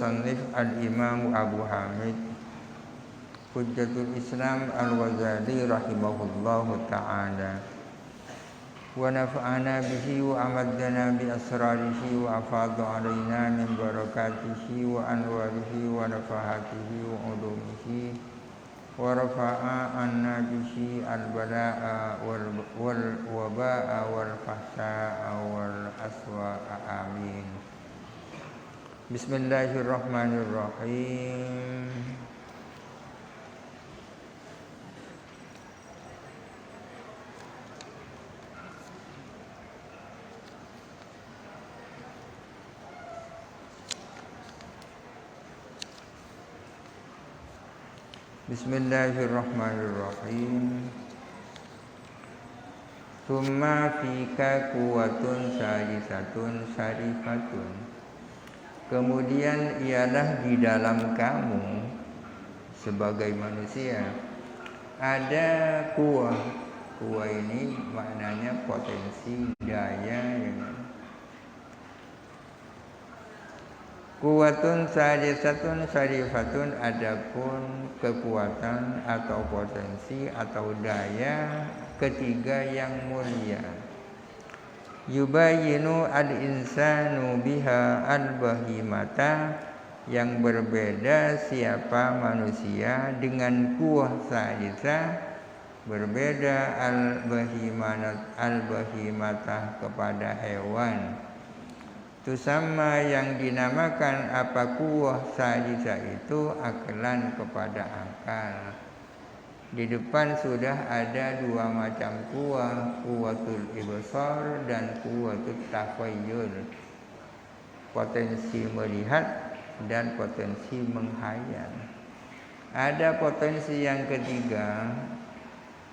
musannif al-imam Abu Hamid Hujjatul Islam al-Ghazali rahimahullahu ta'ala wa nafa'ana bihi wa amaddana bi asrarihi wa afadha alaina min barakatihi wa anwarihi wa nafahatihi wa ulumihi wa rafa'a anna bihi al-bala'a wal waba'a wal fahsya'a wal aswa'a amin. Bismillahirrahmanirrahim. Bismillahirrahmanirrahim. Summa fika kuwatun salisatun syarifatun. Kemudian ialah di dalam kamu sebagai manusia ada kuwah. Kuwah ini maknanya potensi, daya yang kuwatun salisatun syarifatun, adapun kekuatan atau potensi atau daya ketiga yang mulia. Yubayinu al-insanu biha al-bahimata, yang berbeda siapa manusia dengan kuwah salisa, berbeda al-bahimata kepada hewan. Itu sama yang dinamakan apa kuwah salisa itu aklan kepada akal. Di depan sudah ada dua macam kuwah, kuwatul ibsar dan kuwatul tafayyul. Potensi melihat dan potensi menghayal. Ada potensi yang ketiga.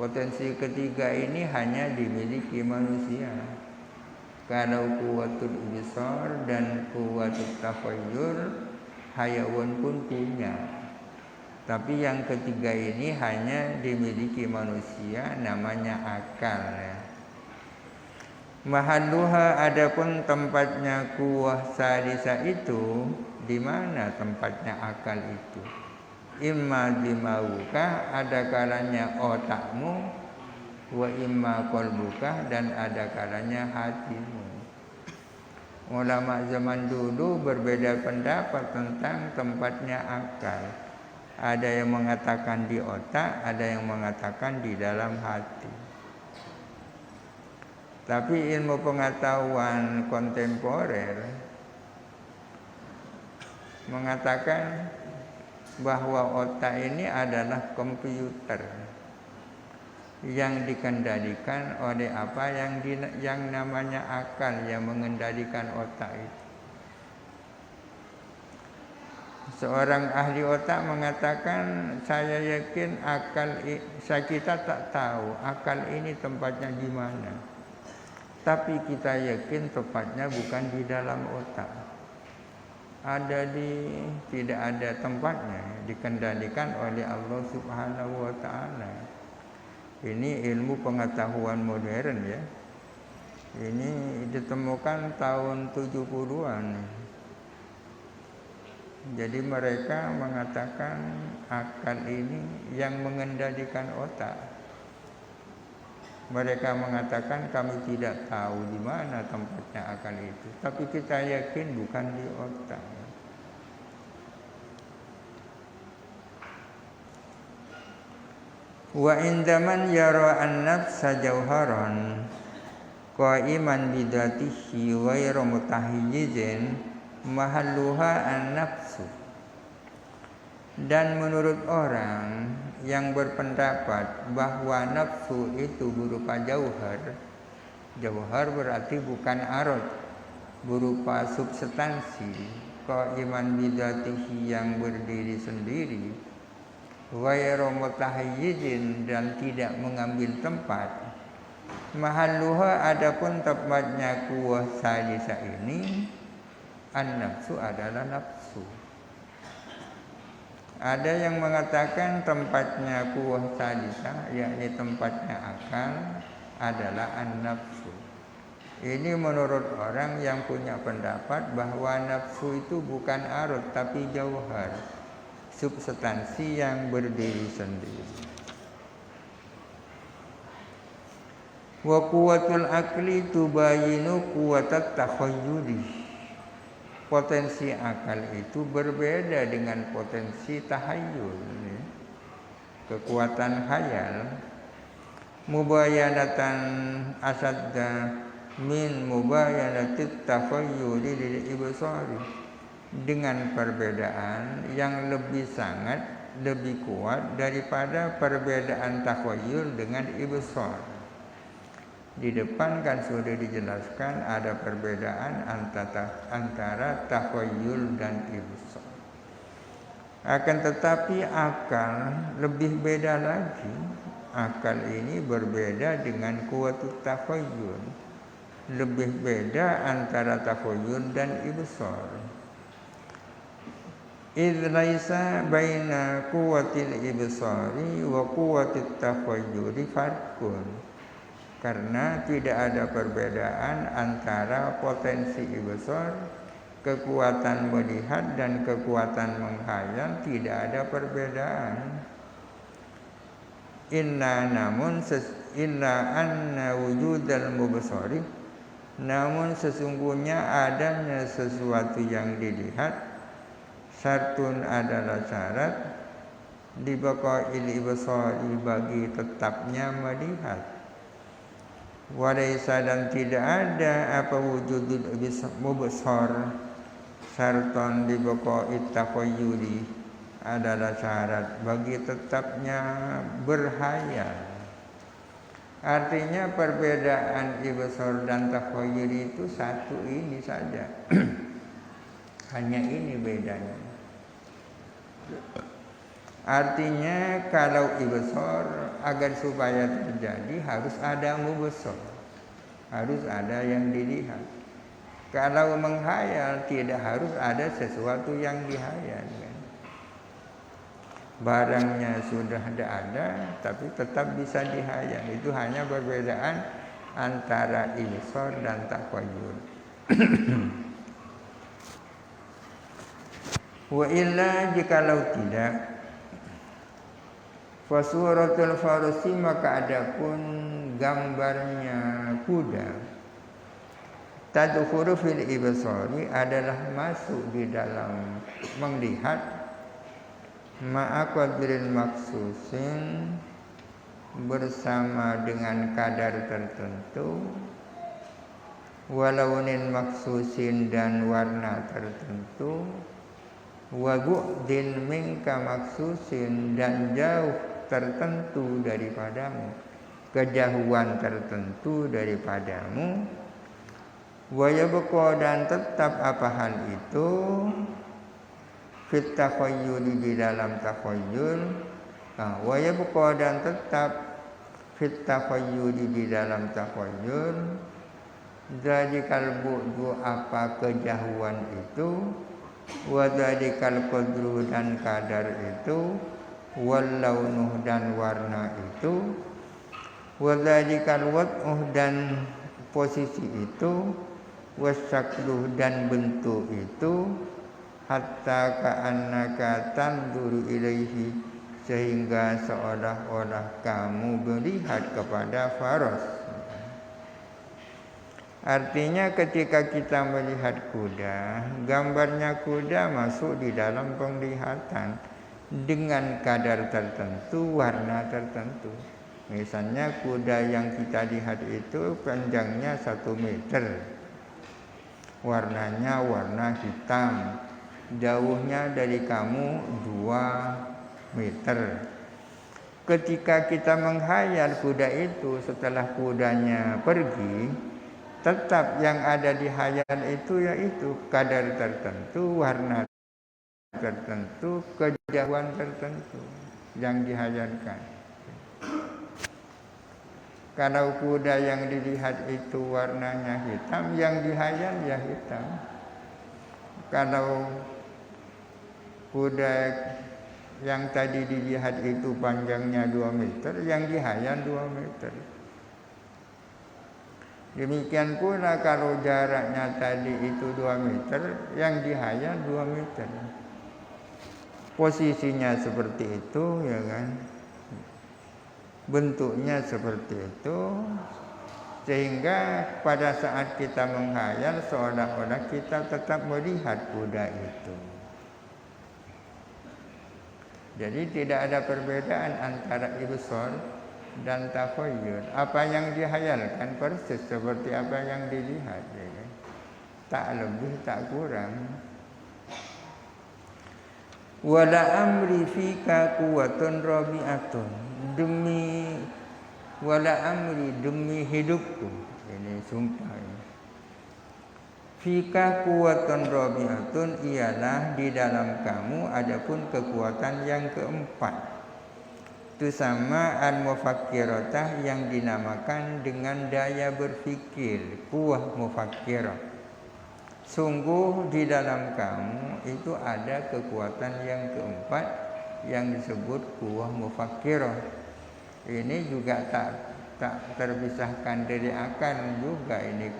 Potensi ketiga ini hanya dimiliki manusia. Kalau kuwatul ibsar dan kuwatul tafayyul hayawan pun punya. Tapi yang ketiga ini hanya dimiliki manusia, namanya akal ya. Mahalluha, adapun tempatnya kuwah salisa itu, di mana tempatnya akal itu? Imma dimauka, ada kalanya otakmu, wa imma qalbuka, dan ada kalanya hatimu. Ulama zaman dulu berbeda pendapat tentang tempatnya akal. Ada yang mengatakan di otak, ada yang mengatakan di dalam hati. Tapi ilmu pengetahuan kontemporer mengatakan bahwa otak ini adalah komputer yang dikendalikan oleh apa yang namanya akal yang mengendalikan otak itu. Seorang ahli otak mengatakan, saya yakin kita tak tahu akal ini tempatnya di mana. Tapi kita yakin tempatnya bukan di dalam otak. Tidak ada tempatnya, dikendalikan oleh Allah Subhanahu wa ta'ala. Ini ilmu pengetahuan modern ya. Ini ditemukan tahun 70-an. Jadi mereka mengatakan akal ini yang mengendalikan otak. Mereka mengatakan kami tidak tahu di mana tempatnya akal itu, tapi kita yakin bukan di otak. Wa indaman yara an-nafsa jauharan qaiman bidatihi ghairu mutahayyizin mahalluha an-nafsu. Dan menurut orang yang berpendapat bahwa nafsu itu berupa jauhar, jauhar berarti bukan arad, berupa substansi, qaiman bidatihi yang berdiri sendiri, ghairu mutahayyizin dan tidak mengambil tempat. Mahalluha, adapun tempatnya kuwah salisa ini, an-nafsu adalah nafsu. Ada yang mengatakan tempatnya kuwah salisa, yakni tempatnya akal, adalah an-nafsu. Ini menurut orang yang punya pendapat bahwa nafsu itu bukan arut tapi jauhar, substansi yang berdiri sendiri. Wa quwwatul akli tubayinu quwwatat takhayyuli. Potensi akal itu berbeda dengan potensi tahayyul, kekuatan khayal. Mubayanatan asadda min mubayanatit takhayyuli lil ibsari, dengan perbedaan yang lebih sangat, lebih kuat daripada perbedaan takhayyul dengan ibsar. Di depan kan sudah dijelaskan ada perbedaan antara takhayyul dan ibsar. Akan tetapi akal lebih beda lagi. Akal ini berbeda dengan kuwatut takhayyul. Lebih beda antara takhayyul dan ibsar. Idz laisa baina quwwatil ibsari wa quwwatit takhayyuli farqun. Karena tidak ada perbedaan antara potensi ibsar, kekuatan melihat dan kekuatan menghayal, tidak ada perbedaan. Inna anna wujudal mubsari, namun sesungguhnya adanya sesuatu yang dilihat, syartun adalah syarat, dibaqail ibsari, bagi tetapnya melihat. Walaysa, dan tidak ada apa wujudul mubsar syarton dibaqa'it takhayyuli, adalah syarat bagi tetapnya berhayal. Artinya perbedaan ibsar dan takhayyul itu satu ini saja. Hanya ini bedanya. Artinya kalau ibsar, agar supaya terjadi harus ada mubsar, harus ada yang dilihat. Kalau menghayal tidak harus ada sesuatu yang dihayal. Barangnya sudah ada tapi tetap bisa dihayal. Itu hanya perbedaan antara ibsar dan takhayyul. Wa illa, jikalau tidak, fasuratul farsi, maka adapun gambarnya kuda, tadkhulu fil ibsari, adalah masuk di dalam melihat, ma'a qadrin maksusin, bersama dengan kadar tertentu, walaunin maksusin, dan warna tertentu, wa bu'din minka maksusin, dan jauh tertentu daripadamu, kejauhan tertentu daripadamu, wa yabqa, dan tetap apa hal itu, fit takhayyuli, di dalam takhayyul, wa yabqa, dan tetap fit takhayyuli, di dalam takhayyul, dzalikal bu'du, apa kejauhan itu, wa dzalikal qadru, dan kadar itu, wal launuh, dan warna itu, wa dzalikal wad'uh, dan posisi itu, wasyakluh, dan bentuk itu, hatta ka'annaka tanzuru ilaihi, sehingga seolah-olah kamu melihat kepada faras. Artinya ketika kita melihat kuda, gambarnya kuda masuk di dalam penglihatan dengan kadar tertentu, warna tertentu. Misalnya kuda yang kita lihat itu panjangnya 1 meter, warnanya warna hitam, jauhnya dari kamu 2 meter. Ketika kita menghayal kuda itu, setelah kudanya pergi, tetap yang ada di hayal itu yaitu kadar tertentu, warna tertentu, kejauhan tertentu yang dihayalkan. Kalau kuda yang dilihat itu warnanya hitam, yang dihayal ya hitam. Kalau kuda yang tadi dilihat itu panjangnya 2 meter, yang dihayal 2 meter. Demikian pula kalau jaraknya tadi itu 2 meter, yang dihayal 2 meter. Posisinya seperti itu, ya kan? Bentuknya seperti itu, sehingga pada saat kita menghayal seolah-olah kita tetap melihat kuda itu. Jadi tidak ada perbedaan antara ibsar dan takhayyul. Apa yang dihayalkan persis seperti apa yang dilihat, ya kan? Tak lebih tak kurang. Wala amri fika quwwatun rabi'atun, demi hidupku, ini sumpah ini. Fika quwwatun rabi'atun, ialah di dalam kamu adapun kekuatan yang keempat. Itu sama al-mufakkirah yang dinamakan dengan daya berfikir, quwwah mufakkirah. Sungguh di dalam kamu itu ada kekuatan yang keempat yang disebut quwwah mufakkirah. Ini juga tak terpisahkan dari akal juga, ini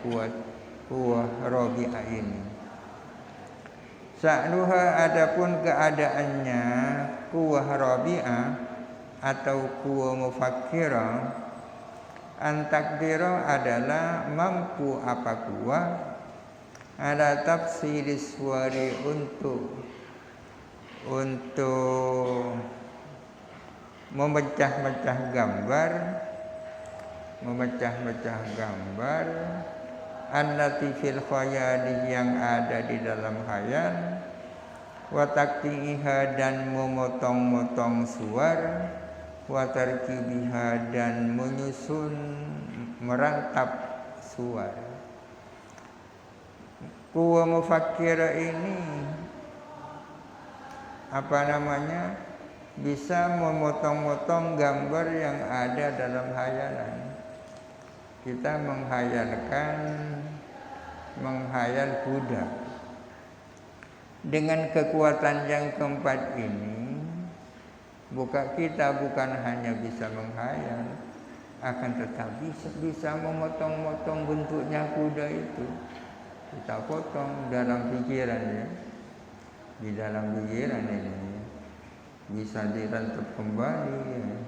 quwwah rabi'ah ini. Sa'nuha, adapun keadaannya quwwah rabi'ah atau quwwah mufakkirah, antakdira adalah mampu apa kuwah, ada tafsiris suari untuk memecah-mecah gambar allati fil khayali, yang ada di dalam khayal, wa taqti'iha, dan memotong-motong suar, wa tarkibiha, dan menyusun merangkap suar. Quwwah mufakkirah ini bisa memotong-motong gambar yang ada dalam hayalan. Kita menghayal kuda. Dengan kekuatan yang keempat ini, kita bukan hanya bisa menghayal, akan tetapi bisa memotong-motong bentuknya kuda itu. Kita potong dalam pikiran, ya. Di dalam pikiran ini bisa direntep kembali, ya.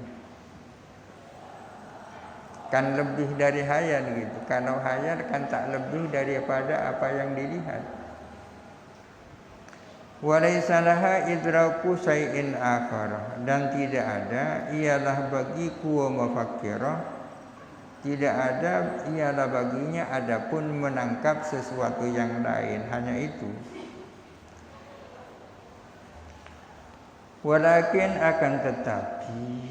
Kan lebih dari hayal gitu. Kalau hayal kan tak lebih daripada apa yang dilihat. Walaysa laha idraku syai'in akhar, dan tidak ada ialah bagi quwwah mufakkirah, tidak ada ialah baginya adapun menangkap sesuatu yang lain, hanya itu. Walakin, akan tetapi,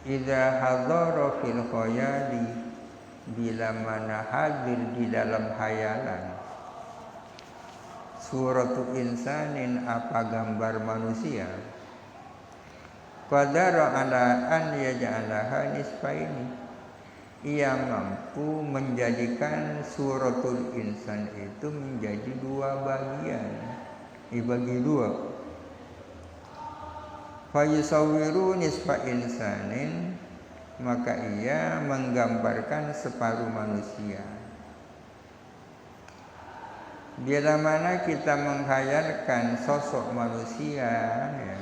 idza hadara fil khayali, bila mana hadir di dalam hayalan, suratu insanin, apa gambar manusia, qadara ala an yaj'alaha nisfaini, ia mampu menjadikan suratul insan itu menjadi 2 bagian, dibagi 2. Fa yusawwiru nisfa insanin, maka ia menggambarkan separuh manusia. Bila mana kita menghayalkan sosok manusia, ya,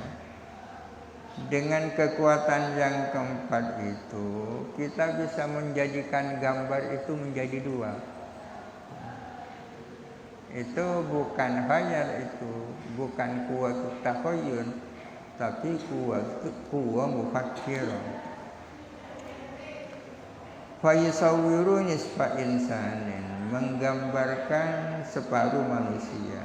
dengan kekuatan yang keempat itu, kita bisa menjadikan gambar itu menjadi 2. Itu bukan khayal, itu bukan quwwat takhayyul, tapi quwwah mufakkirah. Fa yusawwiru nisfa insanin, menggambarkan separuh manusia.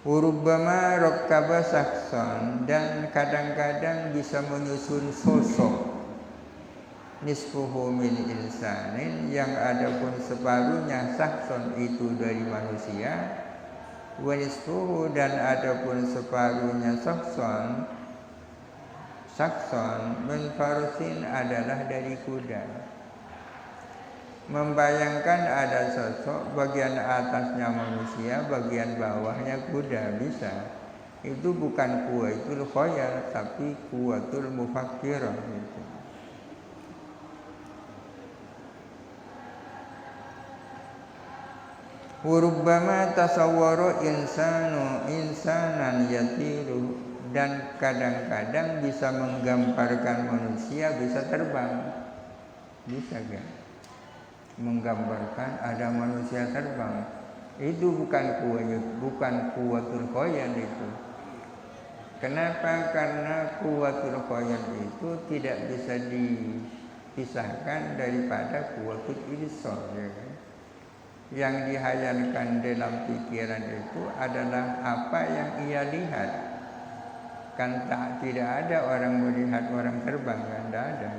Urubbama rakkaba sakson, dan kadang-kadang bisa menyusun sosok. Nisfuhu min insanin, yang adapun separuhnya sakson itu dari manusia. Wa nisfuhu, dan adapun separuhnya sakson min farsin, adalah dari kuda. Membayangkan ada sosok, bagian atasnya manusia, bagian bawahnya kuda, bisa. Itu bukan quwwatul khayal, tapi quwwatul mufakkirah gitu. Warubbama tasawwara insanan yatiru, dan kadang-kadang bisa menggambarkan manusia bisa terbang. Bisa kan? Menggambarkan ada manusia terbang. Itu bukan kuwatul khayal itu. Kenapa? Karena kuwatul khayal itu tidak bisa dipisahkan daripada kuwatul ibsar, ya kan? Yang dihayalkan dalam pikiran itu adalah apa yang ia lihat. Kan tidak ada orang melihat orang terbang, kan tidak ada.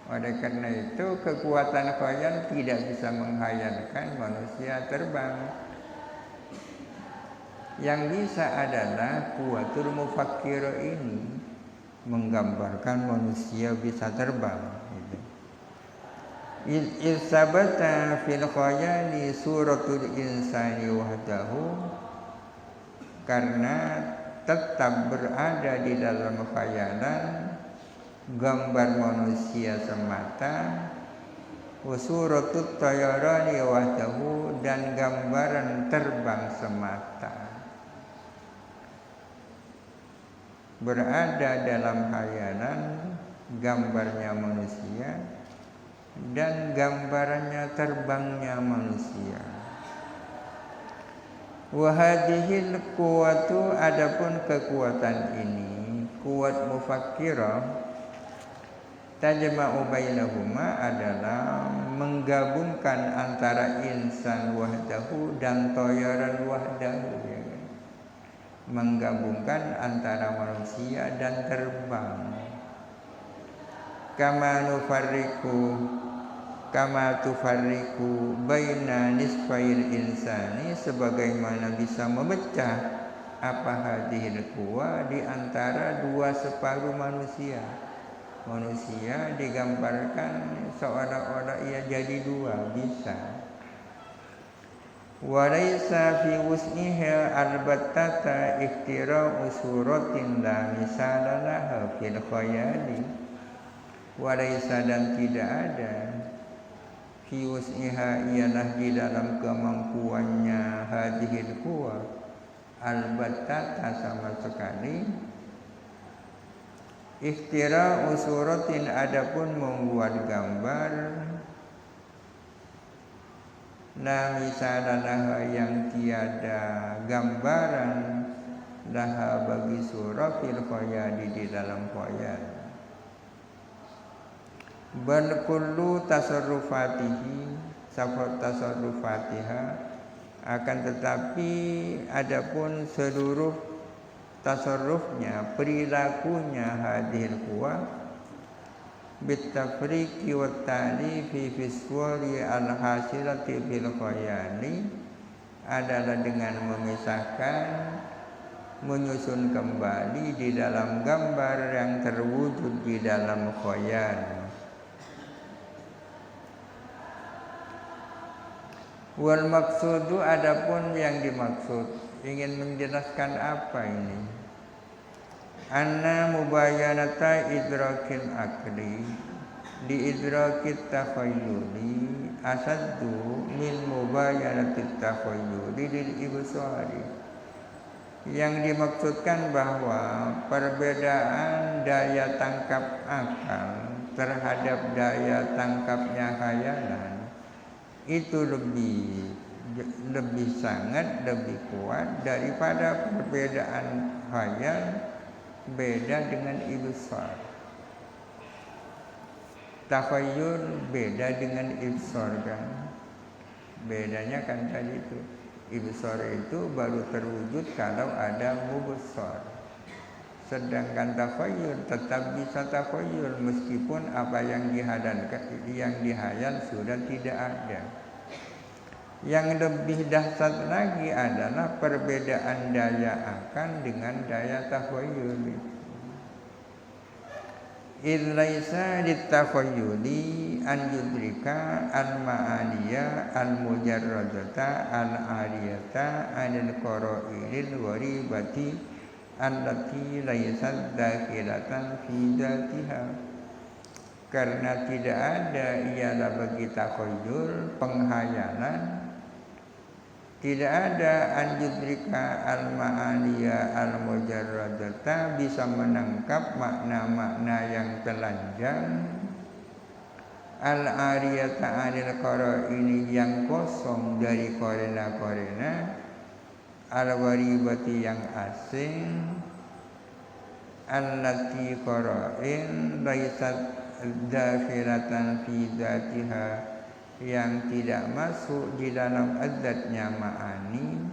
Oleh karena itu kekuatan khayal tidak bisa menghayalkan manusia terbang. Yang bisa adalah kuwatul mufakkir ini menggambarkan manusia bisa terbang. Isabata fil khayali suratul insani wahdahu, karena tetap berada di dalam khayalan gambar manusia semata, wasuratut tayarani wahdahu, dan gambaran terbang semata. Berada dalam khayalan gambarnya manusia dan gambarannya terbangnya manusia. Wahadihil kuwatu, adapun kekuatan ini, kuwat mufakkirah, tajma'u bainahuma, adalah menggabungkan antara insan wahdahu dan toyaran wahdahu, ya kan? Menggabungkan antara manusia dan terbang. Kama tufarriku baina nisfail insani, sebagaimana bisa memecah apa hadihil kuwa di antara dua separuh manusia. Manusia digambarkan seolah-olah ia jadi dua, bisa. Walaysa fi wus'iha albattata iftira'u suratin la misala laha fil khayali. Walaysa, dan tidak ada, fi wus'iha, ialah di dalam kemampuannya hadihil quwa, albattata, sama sekali, iftira'u suratin, adapun membuat gambar, la misala laha, yang tiada gambaran, laha bagi surah fil khayali, di dalam khayal. Bal kullu tasarrufatihi safat tasarrufatiha, akan tetapi adapun seluruh tasarrufnya, perilakunya hadhil quwa, bitafriqi wat ta'lifi fi suwari al-hasilati bil khayali, adalah dengan memisahkan, menyusun kembali di dalam gambar yang terwujud di dalam khayal. Wal maksudu, adapun yang dimaksud, ingin menjelaskan apa ini? Anna mubayanata idrakil akli di idrakit takhayyuli asaddu min mubayanatit takhayyuli lil ibsari. Yang dimaksudkan bahwa perbedaan daya tangkap akal terhadap daya tangkapnya khayalan itu lebih sangat, lebih kuat daripada perbedaan khayal beda dengan ibsar. Takhayyul beda dengan ibsar, kan? Bedanya kan tadi itu, ibsar itu baru terwujud kalau ada mubsar. Sedangkan takhayyul tetap bisa takhayyul meskipun apa yang dihayal sudah tidak ada. Yang lebih dahsyat lagi adalah perbedaan daya akal dengan daya takhayyul. Idh laisa litakhayyuli an yudrika al-ma'aliya al-mujarradata al-ariyata anil qara'ilil gharibati allati laysat dakhilatan fi dzatiha. Karena tidak ada ialah bagi takhayyul, penghayalan. Tidak ada anjudrika al-ma'aniya al-mujarradata, bisa menangkap makna-makna yang telanjang, al-ariyata anil qara'ini, yang kosong dari korena-korena, al-gharibati yang asing, allati qara'in laisat dakhilatan fi dzatiha, yang tidak masuk di dalam adatnya ma'ani.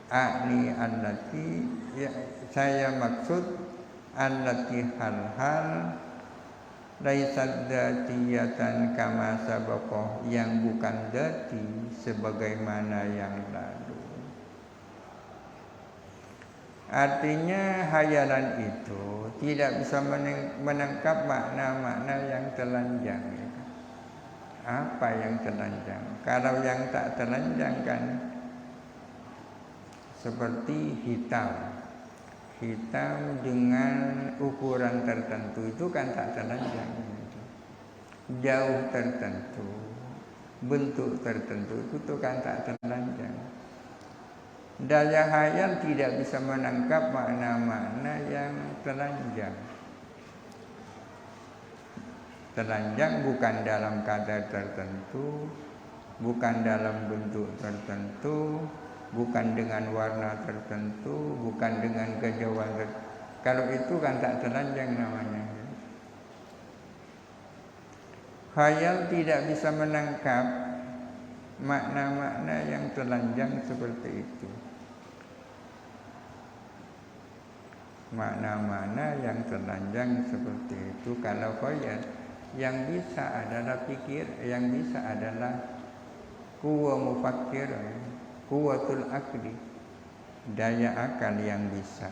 Akni allati, ya, saya maksud allati hal-hal laisat datiyatan kama sabaqah, yang bukan dati sebagaimana yang lalu. Artinya hayalan itu tidak bisa menangkap makna-makna yang telanjang. Apa yang telanjang? Kalau yang tak telanjang kan seperti hitam. Hitam dengan ukuran tertentu itu kan tak telanjang. Jauh tertentu, bentuk tertentu itu kan tak telanjang. Daya hayal tidak bisa menangkap makna-makna yang telanjang. Telanjang bukan dalam kadar tertentu, bukan dalam bentuk tertentu, bukan dengan warna tertentu, bukan dengan kejauhan tertentu. Kalau itu kan tak telanjang namanya. Khayal tidak bisa menangkap makna-makna yang telanjang seperti itu. Makna-makna yang telanjang seperti itu. Kalau khayal, yang bisa adalah pikir, yang bisa adalah kuwa mufakkir, kuwatul akli, daya akal yang bisa.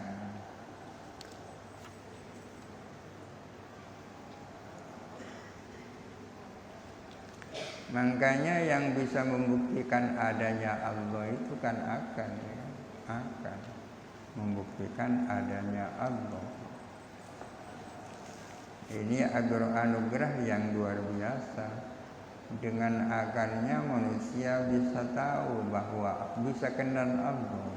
Makanya yang bisa membuktikan adanya Allah itu kan akan, ya, akan membuktikan adanya Allah. Ini anugerah yang luar biasa. Dengan akalnya manusia bisa tahu bahwa bisa kenal Allah,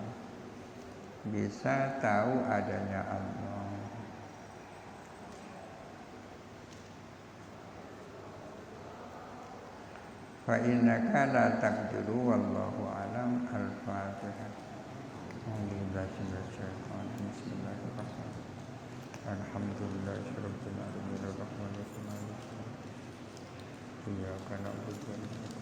bisa tahu adanya Allah. Fa innaka la taqdiru wallahu alam. Al-Fatihah. Bismillahirrahmanirrahim. Alhamdulillahirabbil alamin arrahmanirrahim. Iyyaka na'budu wa iyyaka